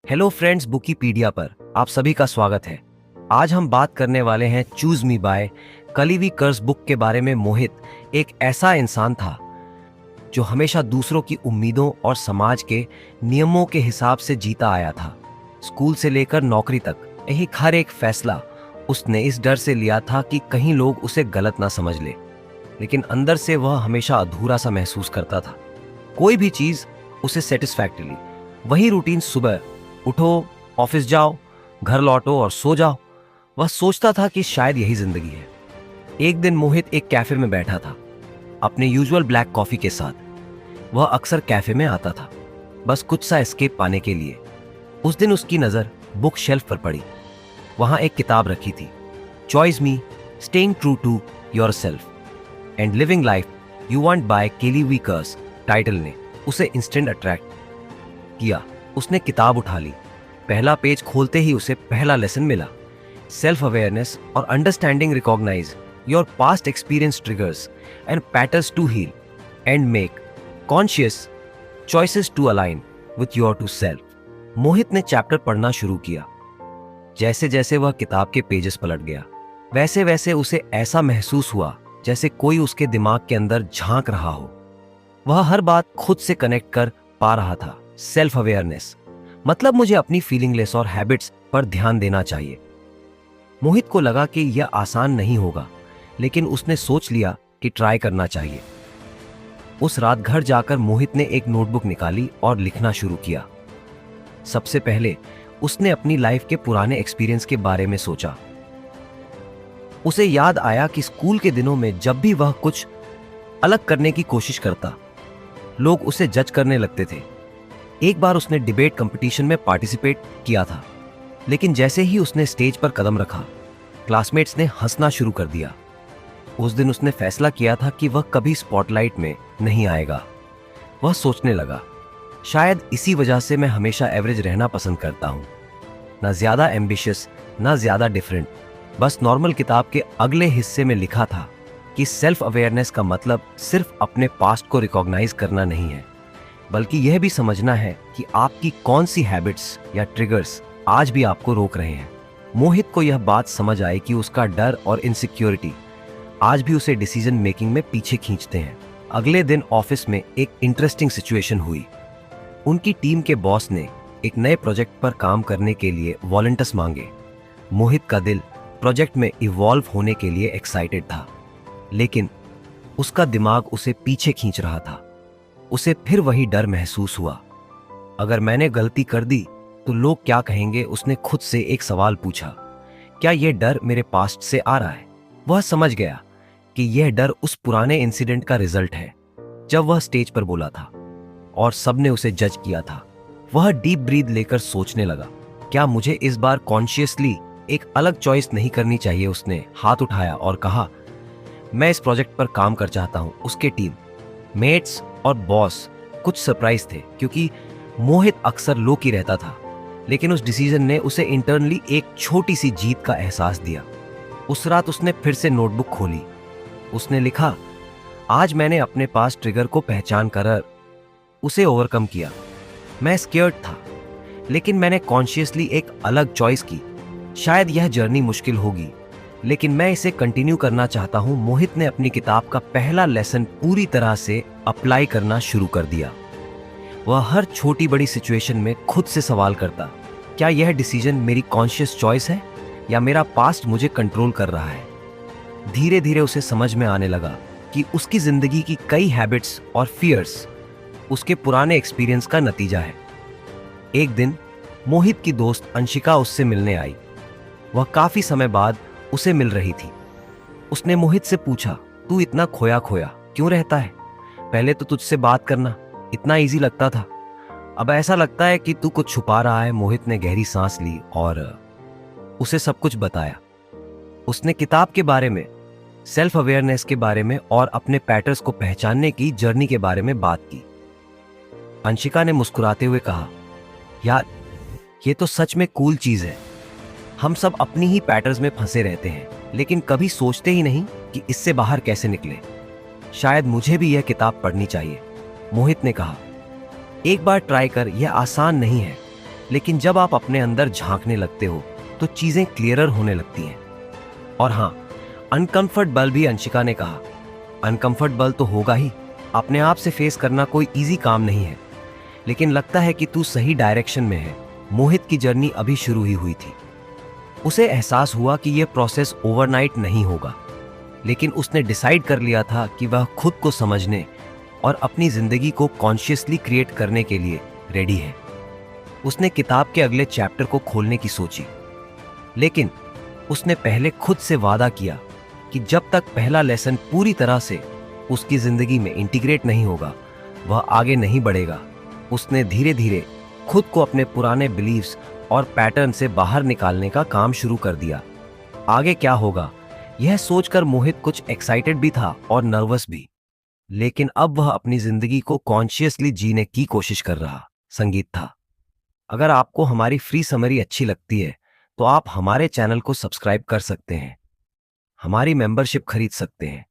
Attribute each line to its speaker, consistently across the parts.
Speaker 1: Hello friends, बुकीपीडिया पर आप सभी का स्वागत है। आज हम बात करने वाले हैं चूज मी बाय कलीवी कर्स बुक के बारे में। मोहित एक ऐसा इंसान था जो हमेशा दूसरों की उम्मीदों और समाज के नियमों के हिसाब से जीता आया था। स्कूल से लेकर नौकरी तक यही हर एक फैसला उसने इस डर से लिया था कि कहीं लोग उसे गलत ना समझ ले, लेकिन अंदर से वह हमेशा अधूरा सा महसूस करता था। कोई भी चीज उसे सेटिस्फैक्टरी, वही रूटीन, सुबह उठो, ऑफिस जाओ, घर लौटो और सो जाओ, वह सोचता था कि शायद यही जिंदगी है। एक दिन मोहित एक कैफे में बैठा था अपने यूजुअल ब्लैक कॉफी के साथ। वह अक्सर कैफे में आता था बस कुछ सा एस्केप पाने के लिए। उस दिन उसकी नजर बुक शेल्फ पर पड़ी। वहां एक किताब रखी थी, choice me, staying true to yourself and living life you want by कलीवी कर्स। टाइटल ने उसे इंस्टेंट अट्रैक्ट किया। उसने किताब उठा ली। पहला पेज खोलते ही उसे पहला लेसन मिला, सेल्फ अवेयरनेस और understanding recognise your past experience triggers and patterns to heal and make conscious choices to align with your true self. Mohit ने चैप्टर पढ़ना शुरू किया। जैसे जैसे वह किताब के पेजेस पलट गया, वैसे वैसे उसे ऐसा महसूस हुआ जैसे कोई उसके दिमाग के अंदर झांक रहा हो। वह हर बात खुद से कनेक्ट कर पा रहा था। सेल्फ अवेयरनेस मतलब मुझे अपनी फीलिंगलेस और हैबिट्स पर ध्यान देना चाहिए। मोहित को लगा कि यह आसान नहीं होगा, लेकिन उसने सोच लिया कि ट्राई करना चाहिए। उस रात घर जाकर मोहित ने एक नोटबुक निकाली और लिखना शुरू किया। सबसे पहले उसने अपनी लाइफ के पुराने एक्सपीरियंस के बारे में सोचा। उसे याद आया कि स्कूल के दिनों में जब भी वह कुछ अलग करने की कोशिश करता, लोग उसे जज करने लगते थे। एक बार उसने डिबेट कंपटीशन में पार्टिसिपेट किया था, लेकिन जैसे ही उसने स्टेज पर कदम रखा, क्लासमेट्स ने हंसना शुरू कर दिया। उस दिन उसने फैसला किया था कि वह कभी स्पॉटलाइट में नहीं आएगा। वह सोचने लगा, शायद इसी वजह से मैं हमेशा एवरेज रहना पसंद करता हूं, ना ज्यादा एम्बिशियस ना ज्यादा डिफरेंट, बस नॉर्मल। किताब के अगले हिस्से में लिखा था कि सेल्फ अवेयरनेस का मतलब सिर्फ अपने पास्ट को रिकॉग्नाइज करना नहीं है, बल्कि यह भी समझना है कि आपकी कौन सी हैबिट्स या ट्रिगर्स आज भी आपको रोक रहे हैं। मोहित को यह बात समझ आई कि उसका डर और इनसिक्योरिटी आज भी उसे डिसीजन मेकिंग में पीछे खींचते हैं। अगले दिन ऑफिस में एक इंटरेस्टिंग सिचुएशन हुई। उनकी टीम के बॉस ने एक नए प्रोजेक्ट पर काम करने के लिए वॉलंटियर्स मांगे। मोहित का दिल प्रोजेक्ट में इवॉल्व होने के लिए एक्साइटेड था, लेकिन उसका दिमाग उसे पीछे खींच रहा था। उसे फिर वही डर महसूस हुआ, अगर मैंने गलती कर दी तो लोग क्या कहेंगे। उसने खुद से एक सवाल पूछा, क्या यह डर मेरे पास्ट से आ रहा है? वह समझ गया कि यह डर उस पुराने इंसिडेंट का रिजल्ट है जब वह स्टेज पर बोला था और सबने उसे जज किया था। वह डीप ब्रीथ लेकर सोचने लगा, क्या मुझे इस बार कॉन्शियसली एक अलग चॉइस नहीं करनी चाहिए? उसने हाथ उठाया और कहा, मैं इस प्रोजेक्ट पर काम कर चाहता हूं। उसके टीम मेट्स और बॉस कुछ सरप्राइज थे, क्योंकि मोहित अक्सर लो की रहता था, लेकिन उस डिसीजन ने उसे इंटरनली एक छोटी सी जीत का एहसास दिया। उस रात उसने फिर से नोटबुक खोली। उसने लिखा, आज मैंने अपने पास ट्रिगर को पहचान कर उसे ओवरकम किया। मैं स्केयर्ड था, लेकिन मैंने कॉन्शियसली एक अलग चॉइस की। शायद यह जर्नी मुश्किल होगी, लेकिन मैं इसे कंटिन्यू करना चाहता हूं। मोहित ने अपनी किताब का पहला लेसन पूरी तरह से अप्लाई करना शुरू कर दिया। वह हर छोटी बड़ी सिचुएशन में खुद से सवाल करता, क्या यह डिसीजन मेरी कॉन्शियस चॉइस है या मेरा पास्ट मुझे कंट्रोल कर रहा है? धीरे धीरे उसे समझ में आने लगा कि उसकी जिंदगी की कई हैबिट्स और फियर्स उसके पुराने एक्सपीरियंस का नतीजा है। एक दिन मोहित की दोस्त अंशिका उससे मिलने आई। वह काफी समय बाद उसे मिल रही थी। उसने मोहित से पूछा, तू इतना खोया खोया क्यों रहता है? पहले तो तुझसे बात करना इतना इजी लगता था, अब ऐसा लगता है कि तू कुछ छुपा रहा है। मोहित ने गहरी सांस ली और उसे सब कुछ बताया। उसने किताब के बारे में, सेल्फ अवेयरनेस के बारे में और अपने पैटर्न्स को पहचानने की जर्नी के बारे में बात की। अंशिका ने मुस्कुराते हुए कहा, यार ये तो सच में कूल चीज है। हम सब अपनी ही पैटर्न्स में फंसे रहते हैं, लेकिन कभी सोचते ही नहीं कि इससे बाहर कैसे निकले। शायद मुझे भी यह किताब पढ़नी चाहिए। मोहित ने कहा, एक बार ट्राई कर, यह आसान नहीं है, लेकिन जब आप अपने अंदर झांकने लगते हो तो चीजें क्लियरर होने लगती हैं। और हाँ, अनकंफर्टेबल भी अंशिका ने कहा। अनकंफर्टेबल तो होगा ही, अपने आप से फेस करना कोई इजी काम नहीं है, लेकिन लगता है कि तू सही डायरेक्शन में है। मोहित की जर्नी अभी शुरू ही हुई थी। उसे एहसास हुआ कि यह प्रोसेस ओवरनाइट नहीं होगा, लेकिन उसने डिसाइड कर लिया था कि वह खुद को समझने और अपनी जिंदगी को कॉन्शियसली क्रिएट करने के लिए रेडी है। उसने किताब के अगले चैप्टर को खोलने की सोची, लेकिन उसने पहले खुद से वादा किया कि जब तक पहला लेसन पूरी तरह से उसकी जिंदगी में इंटीग्रेट नहीं होगा, वह आगे नहीं बढ़ेगा। उसने धीरे धीरे खुद को अपने पुराने बिलीव्स और पैटर्न से बाहर निकालने का काम शुरू कर दिया। आगे क्या होगा, यह सोचकर मोहित कुछ एक्साइटेड भी था और नर्वस भी, लेकिन अब वह अपनी जिंदगी को कॉन्शियसली जीने की कोशिश कर रहा संगीत था। अगर आपको हमारी फ्री समरी अच्छी लगती है तो आप हमारे चैनल को सब्सक्राइब कर सकते हैं, हमारी मेंबरशिप खरीद सकते हैं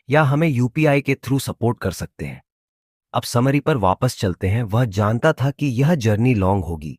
Speaker 1: या हमें यूपीआई के थ्रू सपोर्ट कर सकते हैं। अब समरी पर वापस चलते हैं। वह जानता था कि यह जर्नी लॉन्ग होगी,